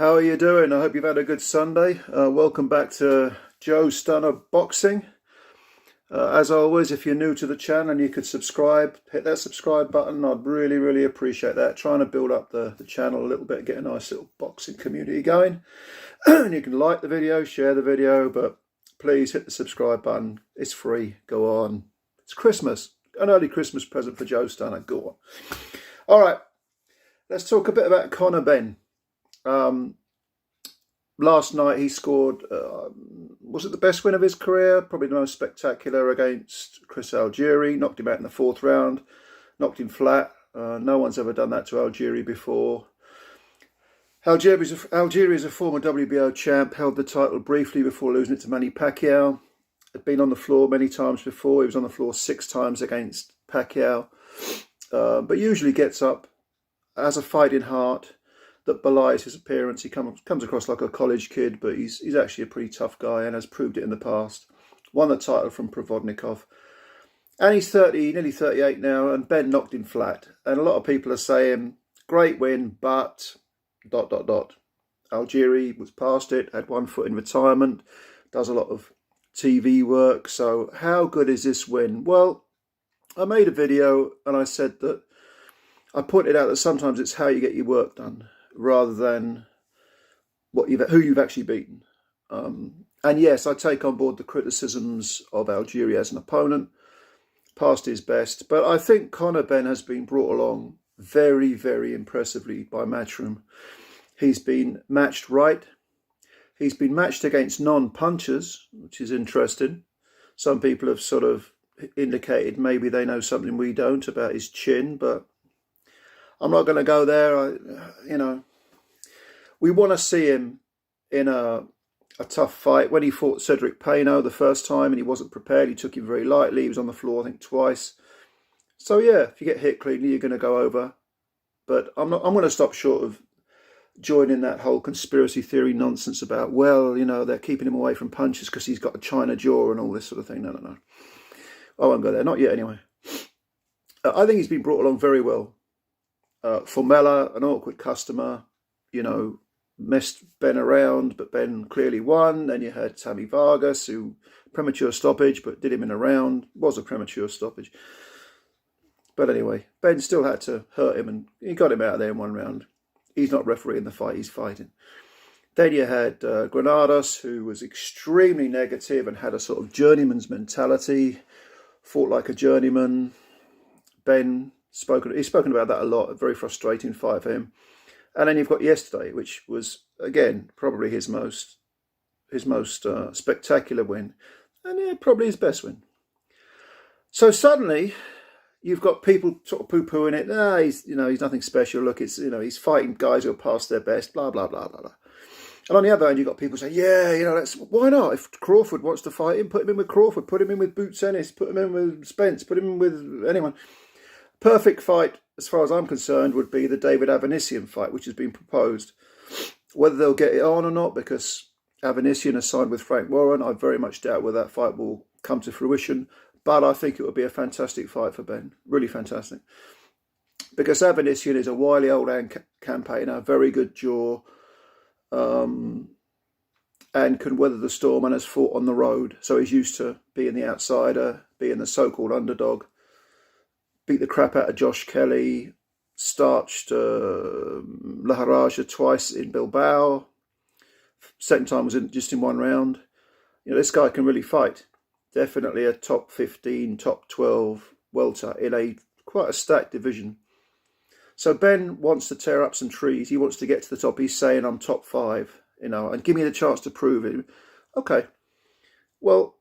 How are you doing? I hope you've had a good Sunday. Welcome back to Joe Stunner Boxing. As always, if you're new to the channel and you could subscribe, hit that subscribe button. I'd really appreciate that. Trying to build up the channel a little bit, get a nice little boxing community going. And you can like the video, share the video, but please hit the subscribe button. It's free. Go on. It's Christmas. An early Christmas present for Joe Stunner. Go on. All right. Let's talk a bit about Conor Benn. Last night he scored, was it the best win of his career? Probably the most spectacular against Chris Algieri. Knocked him out in the 4th round, knocked him flat. No one's ever done that to Algieri before. Algieri is a former WBO champ, held the title briefly before losing it to Manny Pacquiao. Had been on the floor many times before. He was on the floor 6 times against Pacquiao, but usually gets up, has a fighting heart that belies his appearance. He comes across like a college kid, but he's actually a pretty tough guy and has proved it in the past. Won the title from Provodnikov. And he's 30, nearly 38 now, and Benn knocked him flat. And a lot of people are saying, great win, but ... Algieri was past it, had one foot in retirement, does a lot of TV work. So how good is this win? Well, I made a video and I said that I pointed out that sometimes it's how you get your work done, rather than who you've actually beaten. And yes, I take on board the criticisms of Algieri as an opponent, past his best, but I think Conor Benn has been brought along very impressively by Matchroom. He's been matched right. He's been matched against non-punchers, which is interesting. Some people have sort of indicated maybe they know something we don't about his chin, but I'm not going to go there. We want to see him in a tough fight. When he fought Cedric Peno the first time and he wasn't prepared, he took him very lightly. He was on the floor, I think, twice. So yeah, if you get hit cleanly, you're going to go over. But I'm going to stop short of joining that whole conspiracy theory nonsense about, well, they're keeping him away from punches because he's got a China jaw and all this sort of thing. No. I won't go there. Not yet, anyway. I think he's been brought along very well. Formella, an awkward customer, messed Benn around, but Benn clearly won. Then you had Sammy Vargas, who premature stoppage, but did him in a round. Was a premature stoppage. But anyway, Benn still had to hurt him, and he got him out of there in 1 round. He's not refereeing the fight, he's fighting. Then you had Granados, who was extremely negative and had a sort of journeyman's mentality, fought like a journeyman. Benn, he's spoken about that a lot, a very frustrating fight for him. And then you've got yesterday, which was, again, probably his most spectacular win. And yeah, probably his best win. So suddenly, you've got people sort of poo-pooing it. He's nothing special. Look, he's fighting guys who are past their best, blah, blah. And on the other hand, you've got people saying, why not? If Crawford wants to fight him, put him in with Crawford, put him in with Boots Ennis, put him in with Spence, put him in with anyone. Perfect fight, as far as I'm concerned, would be the David Avanesian fight, which has been proposed. Whether they'll get it on or not, because Avanesian has signed with Frank Warren, I very much doubt whether that fight will come to fruition. But I think it would be a fantastic fight for Benn. Really fantastic. Because Avanesian is a wily old campaigner, very good jaw, and can weather the storm and has fought on the road. So he's used to being the outsider, being the so-called underdog. Beat the crap out of Josh Kelly, starched La Haraja twice in Bilbao. Second time was just in 1 round. This guy can really fight. Definitely a top 15, top 12 welter in quite a stacked division. So Benn wants to tear up some trees. He wants to get to the top. He's saying, I'm top 5, and give me the chance to prove it. Okay. Well,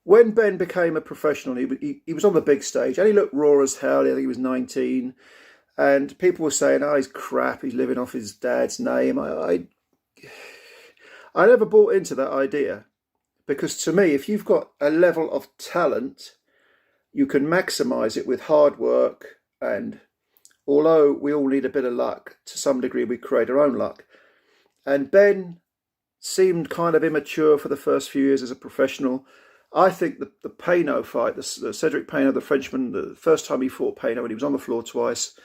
when Benn became a professional, he was on the big stage and he looked raw as hell. I think he was 19. And people were saying, he's crap. He's living off his dad's name. I never bought into that idea. Because to me, if you've got a level of talent, you can maximise it with hard work. And although we all need a bit of luck, to some degree we create our own luck. And Benn seemed kind of immature for the first few years as a professional. I think the Peno fight, the Cedric Peno, the Frenchman, the first time he fought Peno, and he was on the floor twice,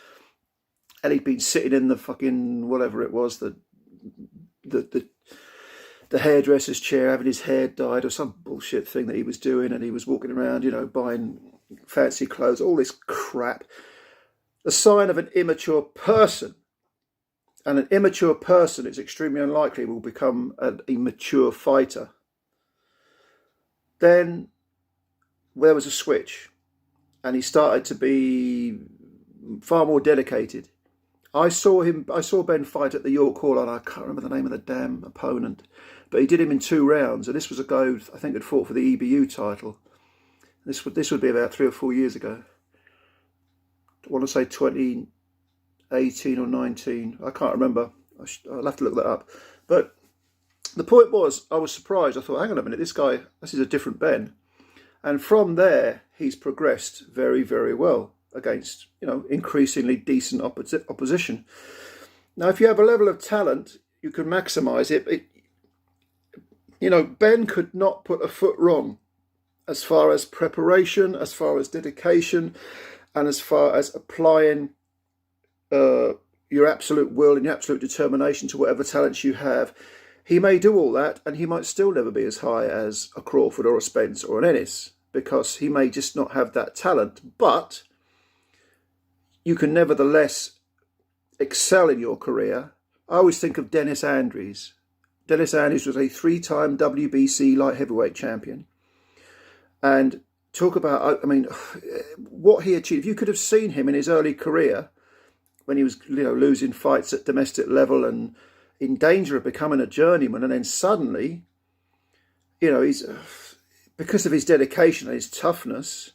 and he'd been sitting in the fucking whatever it was, the hairdresser's chair, having his hair dyed or some bullshit thing that he was doing, and he was walking around, you know, buying fancy clothes, all this crap. The sign of an immature person. And an immature person, it's extremely unlikely, will become a mature fighter. Then there was a switch, and he started to be far more dedicated. I saw Ben fight at the York Hall, and I can't remember the name of the damn opponent, but he did him in 2 rounds, and this was a guy who I think had fought for the EBU title. This would be about 3 or 4 years ago. I want to say 2018 or 19. I can't remember. I'll have to look that up. But the point was, I was surprised. I thought, hang on a minute, this is a different Ben. And from there, he's progressed very, very well against, you know, increasingly decent opposition. Now, if you have a level of talent, you can maximise it. You know, Ben could not put a foot wrong as far as preparation, as far as dedication, and as far as applying your absolute will and your absolute determination to whatever talents you have. He may do all that, and he might still never be as high as a Crawford or a Spence or an Ennis, because he may just not have that talent. But you can nevertheless excel in your career. I always think of Dennis Andrews. Dennis Andrews was a 3-time WBC light heavyweight champion. And talk about, I mean, what he achieved. You could have seen him in his early career when he was, you know, losing fights at domestic level and in danger of becoming a journeyman. And then suddenly, you know, he's, because of his dedication and his toughness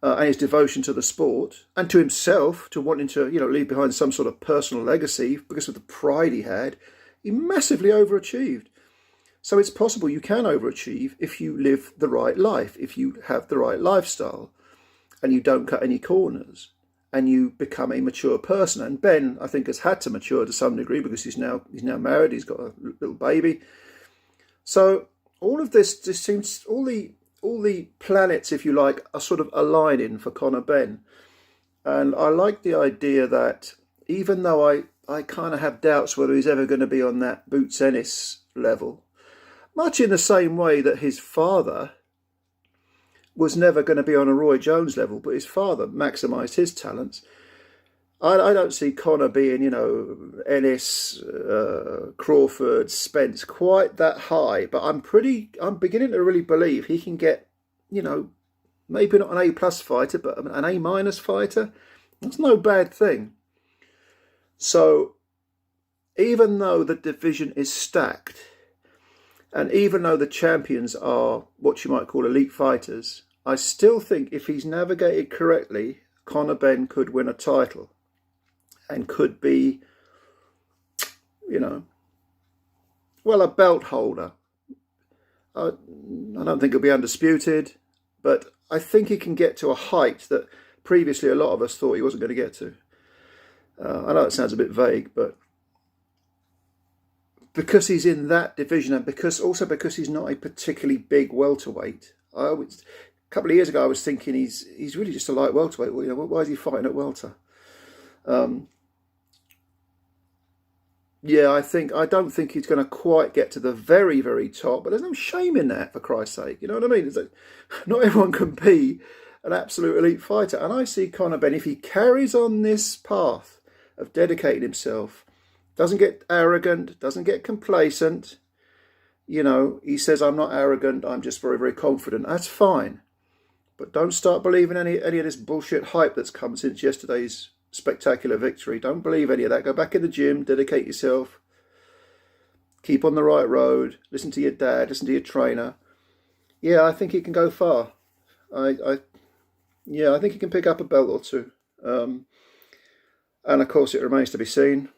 and his devotion to the sport and to himself, to wanting to, you know, leave behind some sort of personal legacy because of the pride he had, he massively overachieved. So it's possible you can overachieve if you live the right life, if you have the right lifestyle and you don't cut any corners and you become a mature person. And Ben, I think, has had to mature to some degree because he's now married, he's got a little baby. So all of this just seems, all the planets, if you like, are sort of aligning for Conor Benn. And I like the idea that even though I kind of have doubts whether he's ever going to be on that Boots Ennis level, much in the same way that his father was never going to be on a Roy Jones level, but his father maximised his talents. I don't see Conor being, you know, Ennis, Crawford, Spence, quite that high, but I'm beginning to really believe he can get, you know, maybe not an A+ fighter, but an A- fighter. That's no bad thing. So even though the division is stacked, and even though the champions are what you might call elite fighters, I still think if he's navigated correctly, Conor Benn could win a title and could be, you know, well, a belt holder. I don't think he'll be undisputed, but I think he can get to a height that previously a lot of us thought he wasn't going to get to. I know it sounds a bit vague, but because he's in that division, and because he's not a particularly big welterweight. A couple of years ago, I was thinking he's really just a light welterweight. Well, you know, why is he fighting at welter? Yeah, I don't think he's going to quite get to the very, very top, but there's no shame in that, for Christ's sake. You know what I mean? It's like, not everyone can be an absolute elite fighter, and I see Conor Benn, if he carries on this path of dedicating himself, doesn't get arrogant, doesn't get complacent. You know, he says, I'm not arrogant, I'm just very, very confident. That's fine. But don't start believing any of this bullshit hype that's come since yesterday's spectacular victory. Don't believe any of that. Go back in the gym, dedicate yourself, keep on the right road, listen to your dad, listen to your trainer. Yeah, I think he can go far. I think he can pick up a belt or two. And of course, it remains to be seen.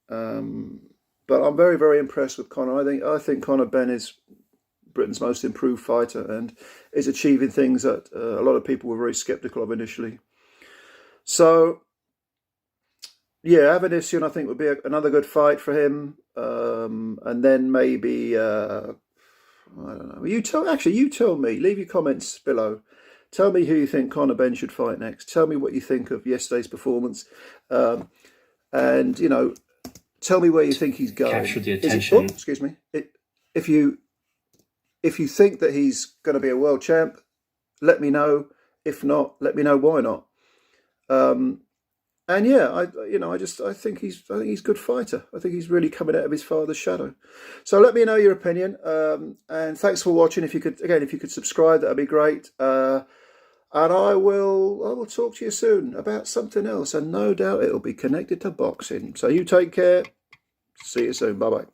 But I'm very, very impressed with Conor. I think Conor Benn is Britain's most improved fighter and is achieving things that a lot of people were very sceptical of initially. So, yeah, Avanissian, I think, would be another good fight for him. And then maybe, I don't know. You tell me. Leave your comments below. Tell me who you think Conor Benn should fight next. Tell me what you think of yesterday's performance. and you know, tell me where you think he's going. Capture the attention. Excuse me. If you think that he's going to be a world champ, let me know. If not, let me know why not. And yeah, I think he's a good fighter. I think he's really coming out of his father's shadow. So let me know your opinion. And thanks for watching. If you could subscribe, that'd be great. And I will talk to you soon about something else, and no doubt it'll be connected to boxing. So you take care. See you soon. Bye bye.